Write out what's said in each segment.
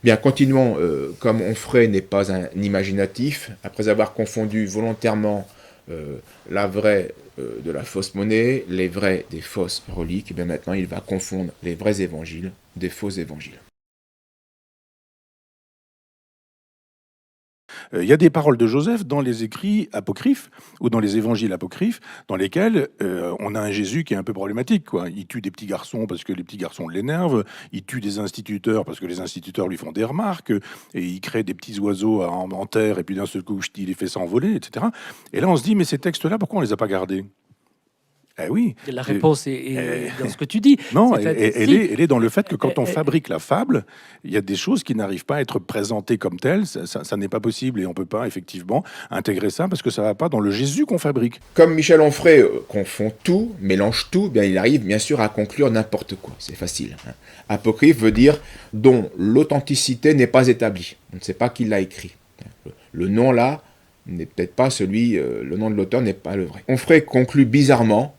Bien, continuons. Comme Onfray n'est pas un imaginatif, après avoir confondu volontairement la vraie de la fausse monnaie, les vrais des fausses reliques, et bien maintenant il va confondre les vrais évangiles des faux évangiles. Il y a des paroles de Joseph dans les écrits apocryphes ou dans les évangiles apocryphes dans lesquels on a un Jésus qui est un peu problématique, quoi. Il tue des petits garçons parce que les petits garçons l'énervent, il tue des instituteurs parce que les instituteurs lui font des remarques, et il crée des petits oiseaux en terre et puis d'un seul coup il les fait s'envoler, etc. Et là on se dit mais ces textes-là, pourquoi on les a pas gardés? Eh oui. La c'est- réponse eh, est dans ce que tu dis. Non, C'est-à-dire, elle si, est dans le fait que quand on eh, fabrique la fable, il y a des choses qui n'arrivent pas à être présentées comme telles. Ça n'est pas possible et on peut pas effectivement intégrer ça parce que ça va pas dans le Jésus qu'on fabrique. Comme Michel Onfray confond tout, mélange tout, bien il arrive bien sûr à conclure n'importe quoi. C'est facile. Hein. Apocryphe veut dire dont l'authenticité n'est pas établie. On ne sait pas qui l'a écrit. Le nom là n'est peut-être pas celui, le nom de l'auteur n'est pas le vrai. Onfray conclut bizarrement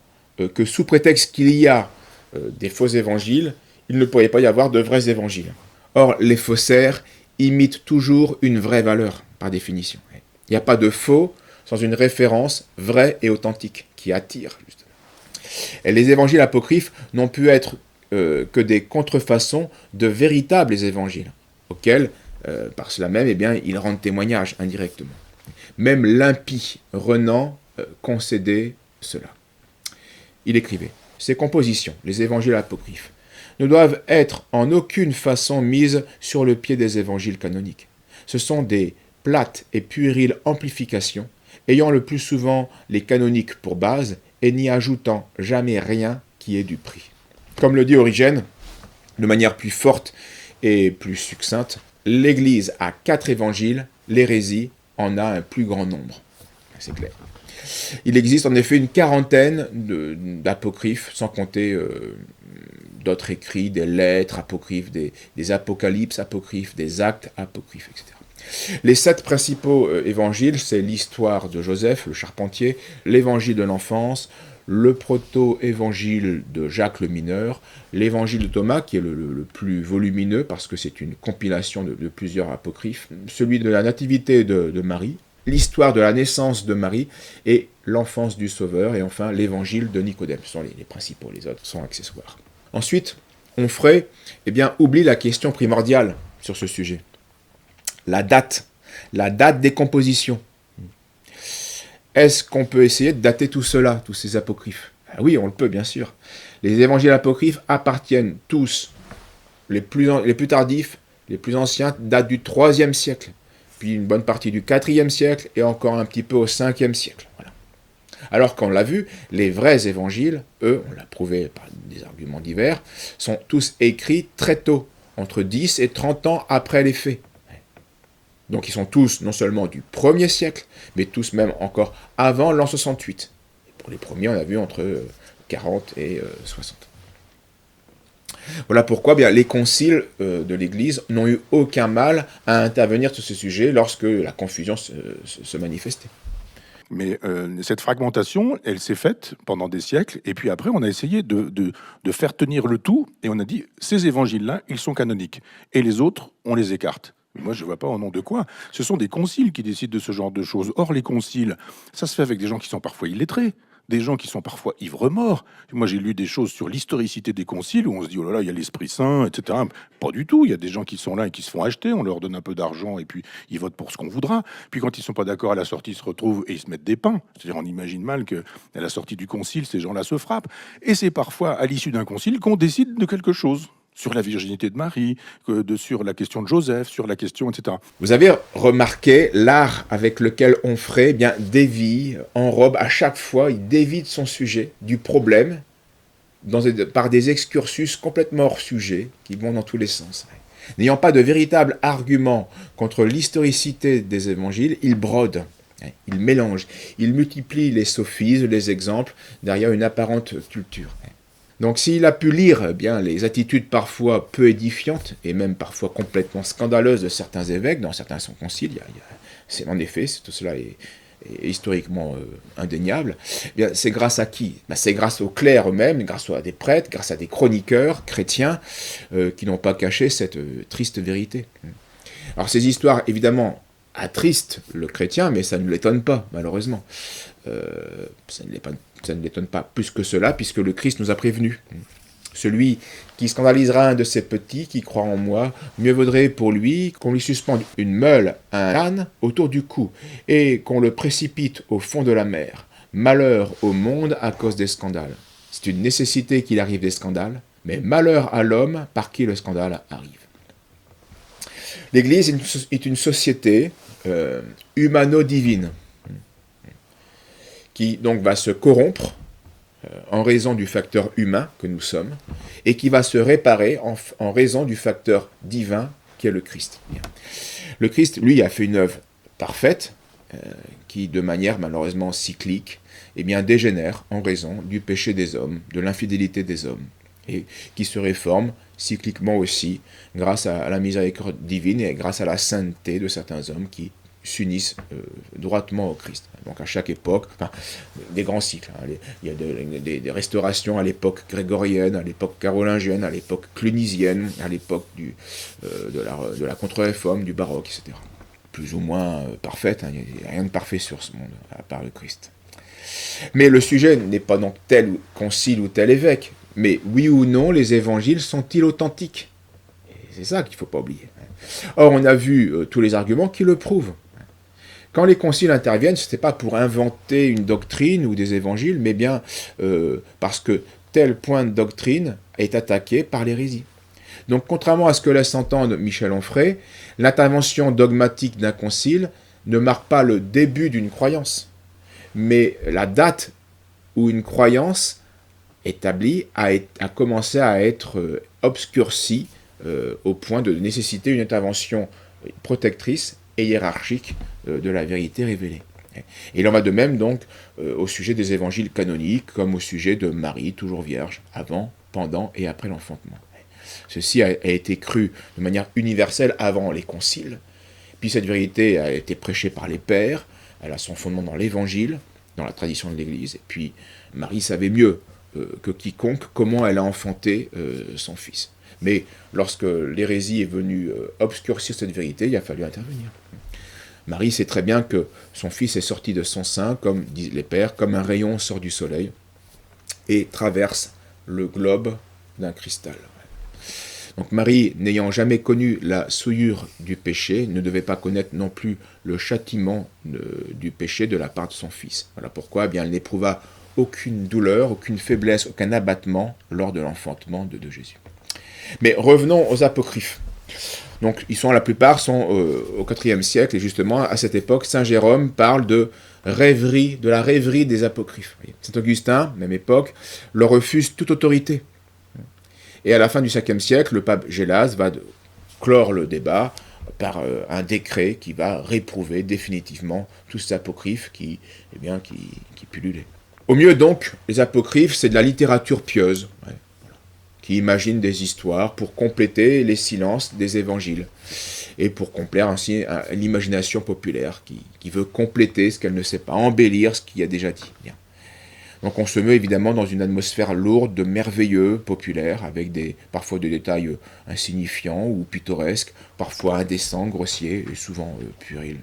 que sous prétexte qu'il y a des faux évangiles, il ne pourrait pas y avoir de vrais évangiles. Or, les faussaires imitent toujours une vraie valeur, par définition. Il n'y a pas de faux sans une référence vraie et authentique, qui attire, justement. Et les évangiles apocryphes n'ont pu être que des contrefaçons de véritables évangiles, auxquels, par cela même, eh bien, ils rendent témoignage indirectement. Même l'impie Renan concédait cela. Il écrivait « Ces compositions, les évangiles apocryphes, ne doivent être en aucune façon mises sur le pied des évangiles canoniques. Ce sont des plates et puériles amplifications, ayant le plus souvent les canoniques pour base et n'y ajoutant jamais rien qui ait du prix. » Comme le dit Origène, de manière plus forte et plus succincte, l'Église a 4 évangiles, l'hérésie en a un plus grand nombre. C'est clair. Il existe en effet une quarantaine d'apocryphes, sans compter d'autres écrits, des lettres apocryphes, des apocalypses apocryphes, des actes apocryphes, etc. Les 7 principaux évangiles, c'est l'histoire de Joseph, le charpentier, l'évangile de l'enfance, le proto-évangile de Jacques le mineur, l'évangile de Thomas, qui est le plus volumineux, parce que c'est une compilation de plusieurs apocryphes, celui de la nativité de Marie, l'histoire de la naissance de Marie et l'enfance du Sauveur, et enfin l'évangile de Nicodème. Ce sont les principaux, les autres sont accessoires. Ensuite, Onfray oublie la question primordiale sur ce sujet. La date des compositions. Est-ce qu'on peut essayer de dater tout cela, tous ces apocryphes? Ah oui, on le peut, bien sûr. Les évangiles apocryphes appartiennent tous, les plus tardifs, les plus anciens, datent du IIIe siècle, puis une bonne partie du IVe siècle, et encore un petit peu au Ve siècle. Voilà. Alors qu'on l'a vu, les vrais évangiles, eux, on l'a prouvé par des arguments divers, sont tous écrits très tôt, entre 10 et 30 ans après les faits. Donc ils sont tous non seulement du 1er siècle, mais tous même encore avant l'an 68. Et pour les premiers, on a vu entre 40 et 60. Voilà pourquoi bien, les conciles de l'Église n'ont eu aucun mal à intervenir sur ce sujet lorsque la confusion se manifestait. Mais cette fragmentation, elle s'est faite pendant des siècles, et puis après, on a essayé de faire tenir le tout, et on a dit, ces évangiles-là, ils sont canoniques, et les autres, on les écarte. Moi, je ne vois pas au nom de quoi. Ce sont des conciles qui décident de ce genre de choses. Or, les conciles, ça se fait avec des gens qui sont parfois illettrés, des gens qui sont parfois ivres-morts. Moi, j'ai lu des choses sur l'historicité des conciles où on se dit, oh là là, il y a l'Esprit Saint, etc. Pas du tout. Il y a des gens qui sont là et qui se font acheter. On leur donne un peu d'argent et puis ils votent pour ce qu'on voudra. Puis quand ils sont pas d'accord à la sortie, ils se retrouvent et ils se mettent des pains. C'est-à-dire, on imagine mal que à la sortie du concile, ces gens-là se frappent. Et c'est parfois à l'issue d'un concile qu'on décide de quelque chose. Sur la virginité de Marie, sur la question de Joseph, sur la question, etc. Vous avez remarqué l'art avec lequel Onfray dévie, enrobe à chaque fois, il dévie de son sujet, du problème, par des excursus complètement hors sujet, qui vont dans tous les sens. N'ayant pas de véritable argument contre l'historicité des évangiles, il brode, il mélange, il multiplie les sophismes, les exemples, derrière une apparente culture. Donc s'il a pu lire les attitudes parfois peu édifiantes et même parfois complètement scandaleuses de certains évêques dans certains conciles, en effet, tout cela est historiquement indéniable, eh bien, c'est grâce à qui? Ben, c'est grâce aux clercs eux-mêmes, grâce à des prêtres, grâce à des chroniqueurs chrétiens qui n'ont pas caché cette triste vérité. Alors ces histoires, évidemment, attristent le chrétien, mais ça ne l'étonne pas, malheureusement. Ça ne l'étonne pas plus que cela, puisque le Christ nous a prévenus. Celui qui scandalisera un de ses petits, qui croit en moi, mieux vaudrait pour lui qu'on lui suspende une meule à un âne autour du cou, et qu'on le précipite au fond de la mer. Malheur au monde à cause des scandales. C'est une nécessité qu'il arrive des scandales, mais malheur à l'homme par qui le scandale arrive. L'Église est une société humano-divine, qui donc va se corrompre en raison du facteur humain que nous sommes, et qui va se réparer en raison du facteur divin qui est le Christ. Le Christ, lui, a fait une œuvre parfaite, qui, de manière malheureusement cyclique, eh bien, dégénère en raison du péché des hommes, de l'infidélité des hommes, et qui se réforme cycliquement aussi grâce à la miséricorde divine et grâce à la sainteté de certains hommes qui s'unissent droitement au Christ. Donc à chaque époque, enfin, des grands cycles. Hein, il y a des restaurations à l'époque grégorienne, à l'époque carolingienne, à l'époque clunisienne, à l'époque de la contre-réforme, du baroque, etc. Plus ou moins parfaite, hein, il n'y a rien de parfait sur ce monde, à part le Christ. Mais le sujet n'est pas donc tel concile ou tel évêque, mais oui ou non, les évangiles sont-ils authentiques? Et c'est ça qu'il ne faut pas oublier. Or, on a vu tous les arguments qui le prouvent. Quand les conciles interviennent, ce n'est pas pour inventer une doctrine ou des évangiles, mais bien parce que tel point de doctrine est attaqué par l'hérésie. Donc, contrairement à ce que laisse entendre Michel Onfray, l'intervention dogmatique d'un concile ne marque pas le début d'une croyance, mais la date où une croyance établie a commencé à être obscurcie au point de nécessiter une intervention protectrice et hiérarchique de la vérité révélée. Et il en va de même donc au sujet des évangiles canoniques, comme au sujet de Marie, toujours vierge, avant, pendant et après l'enfantement. Ceci a été cru de manière universelle avant les conciles, puis cette vérité a été prêchée par les pères, elle a son fondement dans l'évangile, dans la tradition de l'Église, et puis Marie savait mieux que quiconque comment elle a enfanté son fils. Mais lorsque l'hérésie est venue obscurcir cette vérité, il a fallu intervenir. Marie sait très bien que son fils est sorti de son sein, comme disent les pères, comme un rayon sort du soleil, et traverse le globe d'un cristal. Donc Marie, n'ayant jamais connu la souillure du péché, ne devait pas connaître non plus le châtiment du péché de la part de son fils. Voilà pourquoi eh bien, elle n'éprouva aucune douleur, aucune faiblesse, aucun abattement lors de l'enfantement de Jésus. Mais revenons aux apocryphes. Donc, la plupart sont au IVe siècle, et justement, à cette époque, saint Jérôme parle de la rêverie des apocryphes. Saint Augustin, même époque, leur refuse toute autorité. Et à la fin du 5e siècle, le pape Gélas va clore le débat par un décret qui va réprouver définitivement tous ces apocryphes qui pullulaient. Au mieux donc, les apocryphes, c'est de la littérature pieuse, qui imagine des histoires pour compléter les silences des évangiles, et pour complaire ainsi à l'imagination populaire, qui veut compléter ce qu'elle ne sait pas, embellir ce qu'il y a déjà dit. Bien. Donc on se met évidemment dans une atmosphère lourde de merveilleux populaire, avec parfois des détails insignifiants ou pittoresques, parfois indécents, grossiers et souvent puérils.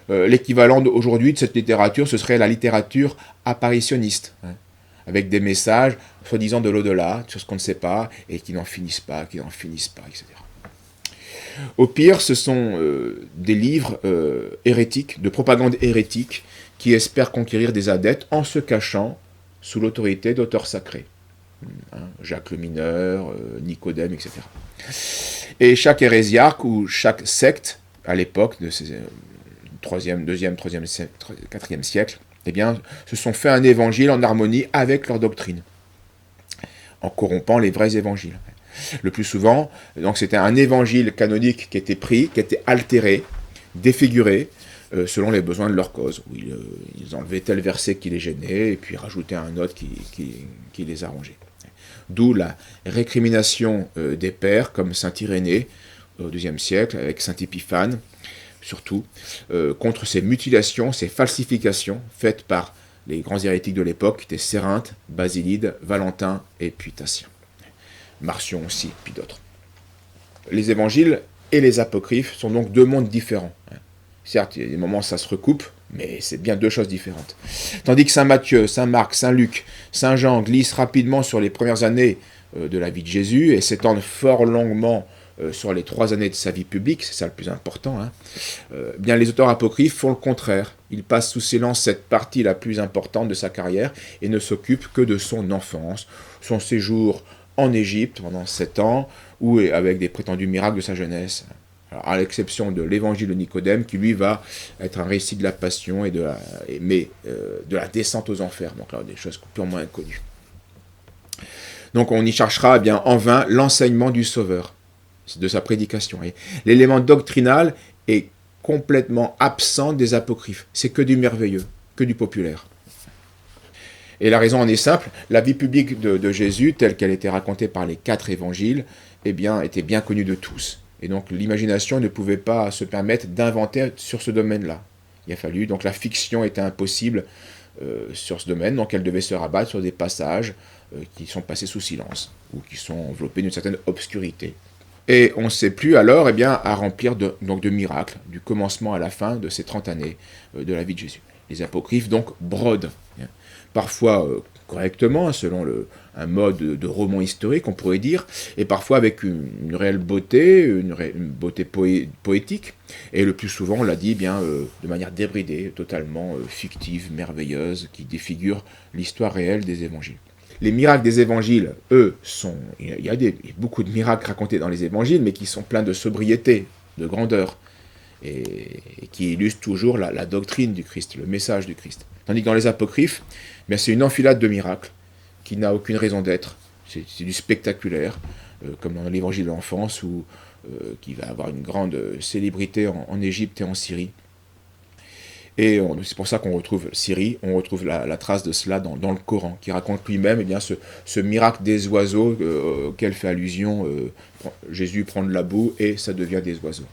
L'équivalent aujourd'hui de cette littérature, ce serait la littérature apparitionniste, avec des messages, soi-disant de l'au-delà, sur ce qu'on ne sait pas, et qui n'en finissent pas, etc. Au pire, ce sont des livres hérétiques, de propagande hérétique, qui espèrent conquérir des adeptes en se cachant sous l'autorité d'auteurs sacrés. Jacques le Mineur, Nicodème, etc. Et chaque hérésiarque ou chaque secte, à l'époque de ces 3e, 2e, 3e, 4e siècle, eh bien, se sont fait un évangile en harmonie avec leur doctrine, en corrompant les vrais évangiles. Le plus souvent, donc c'était un évangile canonique qui était pris, qui était altéré, défiguré, selon les besoins de leur cause. Où ils enlevaient tel verset qui les gênait, et puis rajoutaient un autre qui les arrangeait. D'où la récrimination des pères, comme saint Irénée, au IIe siècle, avec saint Épiphane, surtout, contre ces mutilations, ces falsifications faites par les grands hérétiques de l'époque, qui étaient Cérinthe, Basilide, Valentin et puis Tatien. Marcion aussi, puis d'autres. Les évangiles et les apocryphes sont donc deux mondes différents. Certes, il y a des moments où ça se recoupe, mais c'est bien deux choses différentes. Tandis que Saint Matthieu, Saint Marc, Saint Luc, Saint Jean glissent rapidement sur les premières années de la vie de Jésus et s'étendent fort longuement sur les 3 années de sa vie publique, c'est ça le plus important, bien les auteurs apocryphes font le contraire. Ils passent sous silence cette partie la plus importante de sa carrière et ne s'occupent que de son enfance, son séjour en Égypte pendant 7 ans, ou avec des prétendus miracles de sa jeunesse. Alors, à l'exception de l'évangile de Nicodème, qui lui va être un récit de la passion et de la descente aux enfers, donc là des choses purement inconnues. Donc on y cherchera bien en vain l'enseignement du Sauveur, de sa prédication. L'élément doctrinal est complètement absent des apocryphes. C'est que du merveilleux, que du populaire. Et la raison en est simple, la vie publique de Jésus, telle qu'elle était racontée par les 4 évangiles, était bien connue de tous. Et donc l'imagination ne pouvait pas se permettre d'inventer sur ce domaine-là. Il a fallu, donc la fiction était impossible sur ce domaine, donc elle devait se rabattre sur des passages qui sont passés sous silence, ou qui sont enveloppés d'une certaine obscurité. Et on ne sait plus alors à remplir de miracles, du commencement à la fin de ces 30 années de la vie de Jésus. Les apocryphes donc brodent, parfois correctement, selon un mode de roman historique, on pourrait dire, et parfois avec une réelle beauté, une beauté poétique, et le plus souvent, on l'a dit, de manière débridée, totalement fictive, merveilleuse, qui défigure l'histoire réelle des évangiles. Les miracles des évangiles, eux, il y a beaucoup de miracles racontés dans les évangiles, mais qui sont pleins de sobriété, de grandeur, et qui illustrent toujours la doctrine du Christ, le message du Christ. Tandis que dans les apocryphes, c'est une enfilade de miracles qui n'a aucune raison d'être. C'est du spectaculaire, comme dans l'évangile de l'enfance, qui va avoir une grande célébrité en Égypte et en Syrie. Et c'est pour ça qu'on retrouve Syrie, on retrouve la trace de cela dans le Coran, qui raconte lui-même ce miracle des oiseaux auquel fait allusion. Jésus prend de la boue et ça devient des oiseaux.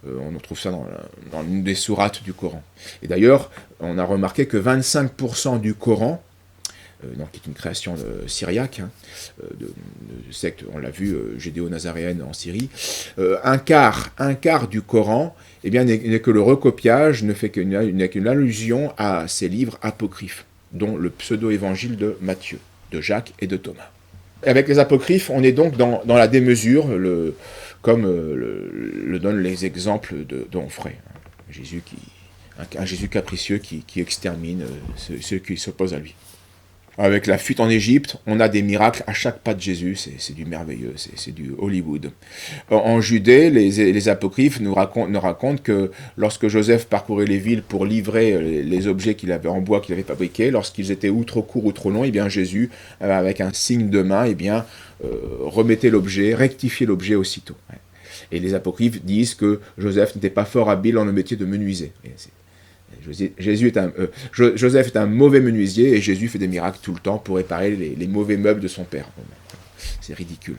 On retrouve ça dans l'une des sourates du Coran. Et d'ailleurs, on a remarqué que 25% du Coran, qui est une création syriaque, de secte, on l'a vu, judéo-nazaréenne en Syrie, un quart du Coran n'est que le recopiage, n'est qu'une allusion à ces livres apocryphes, dont le pseudo-évangile de Matthieu, de Jacques et de Thomas. Et avec les apocryphes, on est donc dans la démesure, comme le donnent les exemples d'Onfray. Un Jésus capricieux qui extermine ceux qui s'opposent à lui. Avec la fuite en Égypte, on a des miracles à chaque pas de Jésus, c'est du merveilleux, c'est du Hollywood. En Judée, les apocryphes nous racontent que lorsque Joseph parcourait les villes pour livrer les objets qu'il avait en bois qu'il avait fabriqués, lorsqu'ils étaient ou trop courts ou trop longs, Jésus, avec un signe de main, remettait l'objet, rectifiait l'objet aussitôt. Et les apocryphes disent que Joseph n'était pas fort habile dans le métier de menuisier. Joseph est un mauvais menuisier et Jésus fait des miracles tout le temps pour réparer les mauvais meubles de son père. C'est ridicule.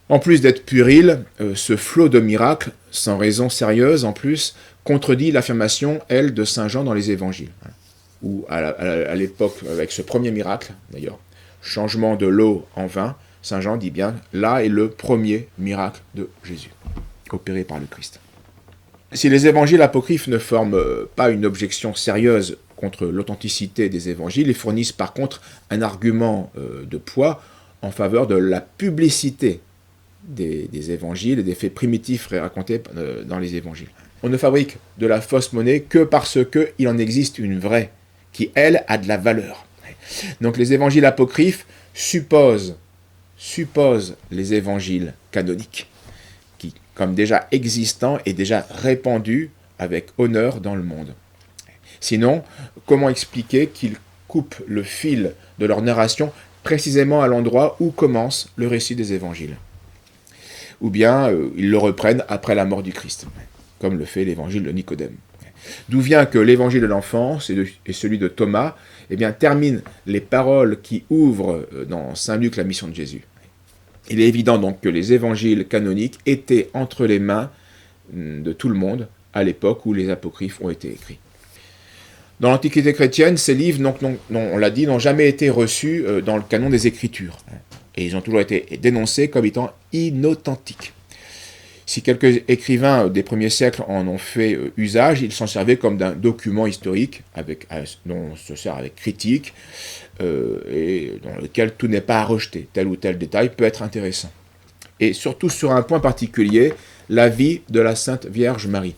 En plus d'être puéril, ce flot de miracles, sans raison sérieuse en plus, contredit l'affirmation, elle, de Saint Jean dans les évangiles. Où à l'époque, avec ce premier miracle, d'ailleurs, changement de l'eau en vin, Saint Jean dit bien, là est le premier miracle de Jésus, opéré par le Christ. Si les évangiles apocryphes ne forment pas une objection sérieuse contre l'authenticité des évangiles, ils fournissent par contre un argument de poids en faveur de la publicité des évangiles et des faits primitifs racontés dans les évangiles. On ne fabrique de la fausse monnaie que parce qu'il en existe une vraie, qui elle a de la valeur. Donc les évangiles apocryphes supposent les évangiles canoniques, qui, comme déjà existants et déjà répandus avec honneur dans le monde. Sinon, comment expliquer qu'ils coupent le fil de leur narration précisément à l'endroit où commence le récit des évangiles? Ou bien ils le reprennent après la mort du Christ, comme le fait l'évangile de Nicodème. D'où vient que l'évangile de l'enfance et celui de Thomas terminent les paroles qui ouvrent dans Saint Luc la mission de Jésus. Il est évident donc que les évangiles canoniques étaient entre les mains de tout le monde à l'époque où les apocryphes ont été écrits. Dans l'Antiquité chrétienne, ces livres, on l'a dit, n'ont jamais été reçus dans le canon des Écritures. Et ils ont toujours été dénoncés comme étant inauthentiques. Si quelques écrivains des premiers siècles en ont fait usage, ils s'en servaient comme d'un document historique dont on se sert avec critique et dans lequel tout n'est pas à rejeter. Tel ou tel détail peut être intéressant. Et surtout sur un point particulier, la vie de la Sainte Vierge Marie,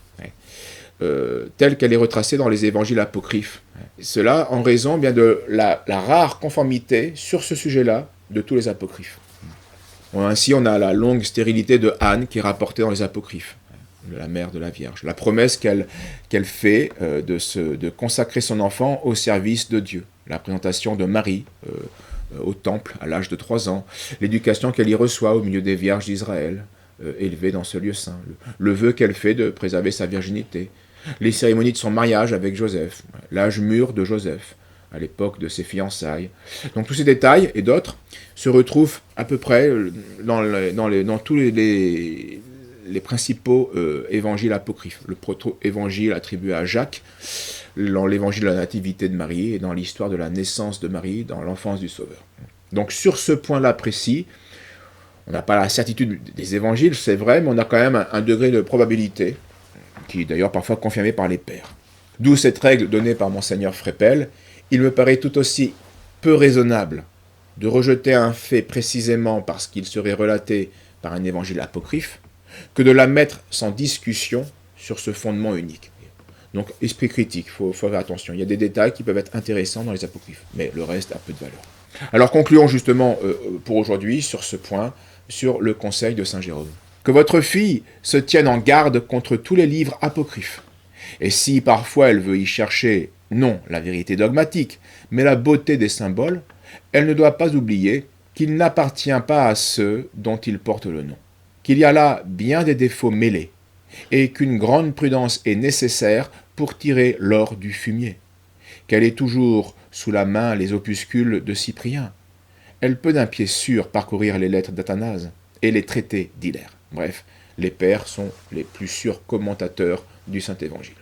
telle qu'elle est retracée dans les évangiles apocryphes. Cela en raison bien de la rare conformité sur ce sujet-là de tous les apocryphes. Ainsi, on a la longue stérilité de Anne qui est rapportée dans les apocryphes, la mère de la Vierge. La promesse qu'elle fait de consacrer son enfant au service de Dieu. La présentation de Marie au temple à l'âge de 3 ans. L'éducation qu'elle y reçoit au milieu des vierges d'Israël, élevées dans ce lieu saint. Le vœu qu'elle fait de préserver sa virginité. Les cérémonies de son mariage avec Joseph. L'âge mûr de Joseph, à l'époque de ses fiançailles. Donc tous ces détails et d'autres se retrouvent à peu près dans tous les principaux évangiles apocryphes. Le proto-évangile attribué à Jacques, dans l'évangile de la nativité de Marie et dans l'histoire de la naissance de Marie, dans l'enfance du Sauveur. Donc sur ce point-là précis, on n'a pas la certitude des évangiles, c'est vrai, mais on a quand même un degré de probabilité, qui est d'ailleurs parfois confirmé par les pères. D'où cette règle donnée par Monseigneur Freppel. Il me paraît tout aussi peu raisonnable de rejeter un fait précisément parce qu'il serait relaté par un évangile apocryphe, que de la mettre sans discussion sur ce fondement unique. Donc, esprit critique, il faut faire attention. Il y a des détails qui peuvent être intéressants dans les apocryphes, mais le reste a peu de valeur. Alors, concluons justement pour aujourd'hui sur ce point, sur le conseil de Saint Jérôme. Que votre fille se tienne en garde contre tous les livres apocryphes. Et si parfois elle veut y chercher, non la vérité dogmatique, mais la beauté des symboles, elle ne doit pas oublier qu'il n'appartient pas à ceux dont il porte le nom, qu'il y a là bien des défauts mêlés, et qu'une grande prudence est nécessaire pour tirer l'or du fumier, qu'elle ait toujours sous la main les opuscules de Cyprien. Elle peut d'un pied sûr parcourir les lettres d'Athanase et les traités d'Hilaire. Bref, les pères sont les plus sûrs commentateurs du Saint-Évangile.